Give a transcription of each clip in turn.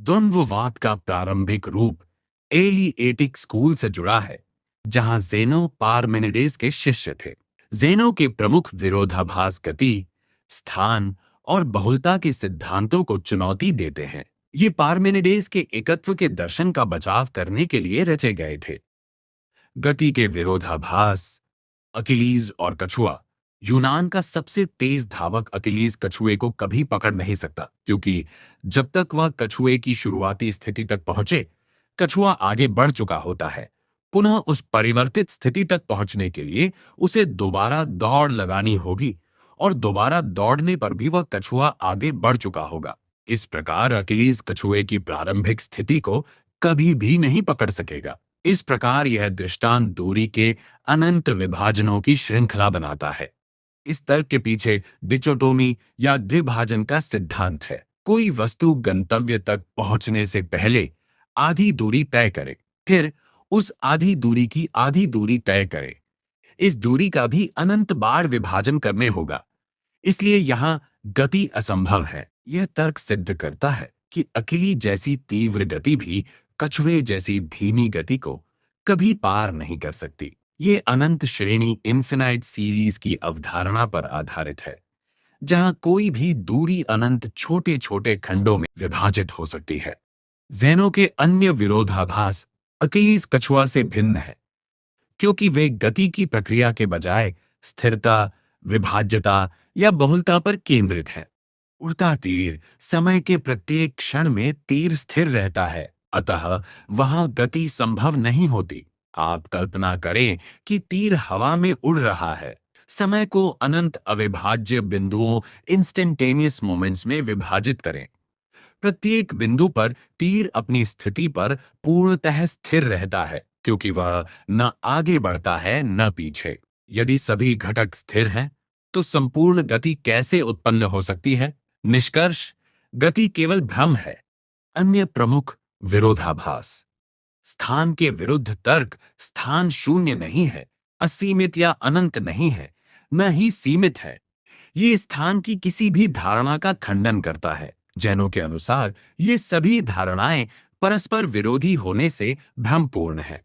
द्वंद्ववाद का प्रारंभिक रूप एलिएटिक स्कूल से जुड़ा है, जहां जेनो पार्मेनिडेस के शिष्य थे। जेनो के प्रमुख विरोधाभास गति, स्थान और बहुलता के सिद्धांतों को चुनौती देते हैं। ये पार्मेनिडेस के एकत्व के दर्शन का बचाव करने के लिए रचे गए थे। गति के विरोधाभास, अकिलीज और कछुआ। यूनान का सबसे तेज धावक अकिलीज कछुए को कभी पकड़ नहीं सकता, क्योंकि जब तक वह कछुए की शुरुआती स्थिति तक पहुंचे, कछुआ आगे बढ़ चुका होता है। पुनः उस परिवर्तित स्थिति तक पहुंचने के लिए उसे दोबारा दौड़ लगानी होगी, और दोबारा दौड़ने पर भी वह कछुआ आगे बढ़ चुका होगा। इस प्रकार अकिलीज कछुए की प्रारंभिक स्थिति को कभी भी नहीं पकड़ सकेगा। इस प्रकार यह दृष्टांत दूरी के अनंत विभाजनों की श्रृंखला बनाता है। इस तर्क के पीछे डिचोटोमी या द्विभाजन का सिद्धांत है। कोई वस्तु गंतव्य तक पहुंचने से पहले आधी दूरी तय करे, फिर उस आधी दूरी की आधी दूरी तय करे। इस दूरी का भी अनंत बार विभाजन करने होगा, इसलिए यहां गति असंभव है। यह तर्क सिद्ध करता है कि अकेली जैसी तीव्र गति भी कछुए जैसी धीमी गति को कभी पार नहीं कर सकती। ये अनंत श्रेणी इन्फिनाइट सीरीज की अवधारणा पर आधारित है, जहां कोई भी दूरी अनंत छोटे छोटे खंडों में विभाजित हो सकती है। ज़ेनो के अन्य विरोधाभास अकीलीज कछुआ से भिन्न है, क्योंकि वे गति की प्रक्रिया के बजाय स्थिरता, विभाज्यता या बहुलता पर केंद्रित है। उड़ता तीर समय के प्रत्येक क्षण में तीर स्थिर रहता है, अतः वहां गति संभव नहीं होती। आप कल्पना करें कि तीर हवा में उड़ रहा है। समय को अनंत अविभाज्य बिंदुओं इंस्टेंटेनियस मोमेंट्स में विभाजित करें। प्रत्येक बिंदु पर तीर अपनी स्थिति पर पूर्णतः स्थिर रहता है, क्योंकि वह न आगे बढ़ता है न पीछे। यदि सभी घटक स्थिर हैं, तो संपूर्ण गति कैसे उत्पन्न हो सकती है? निष्कर्ष: गति केवल भ्रम है। अन्य प्रमुख विरोधाभास। स्थान के विरुद्ध तर्क: स्थान शून्य नहीं है, असीमित या अनंत नहीं है, न ही सीमित है। ये स्थान की किसी भी धारणा का खंडन करता है। जैनों के अनुसार ये सभी धारणाएं परस्पर विरोधी होने से भ्रमपूर्ण है।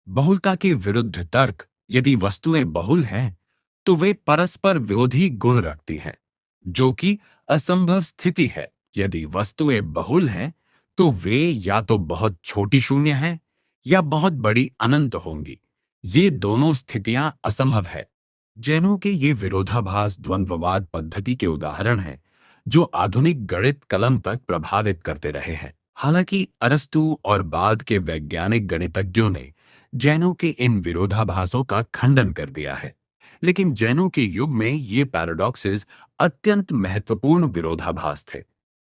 बहुलता के विरुद्ध तर्क: यदि वस्तुएं बहुल हैं, तो वे परस्पर विरोधी गुण रखती हैं, जो कि असंभव स्थिति है। यदि वस्तुएं बहुल हैं, तो वे या तो बहुत छोटी शून्य हैं या बहुत बड़ी अनंत होंगी। ये दोनों स्थितियां असंभव है। जैनों के ये विरोधाभास द्वंद्ववाद पद्धति के उदाहरण हैं, जो आधुनिक गणित कलम तक प्रभावित करते रहे हैं। हालांकि अरस्तु और बाद के वैज्ञानिक गणितज्ञों ने जैनों के इन विरोधाभासों का खंडन कर दिया है, लेकिन जैनों के युग में ये पैराडॉक्सेस अत्यंत महत्वपूर्ण विरोधाभास थे।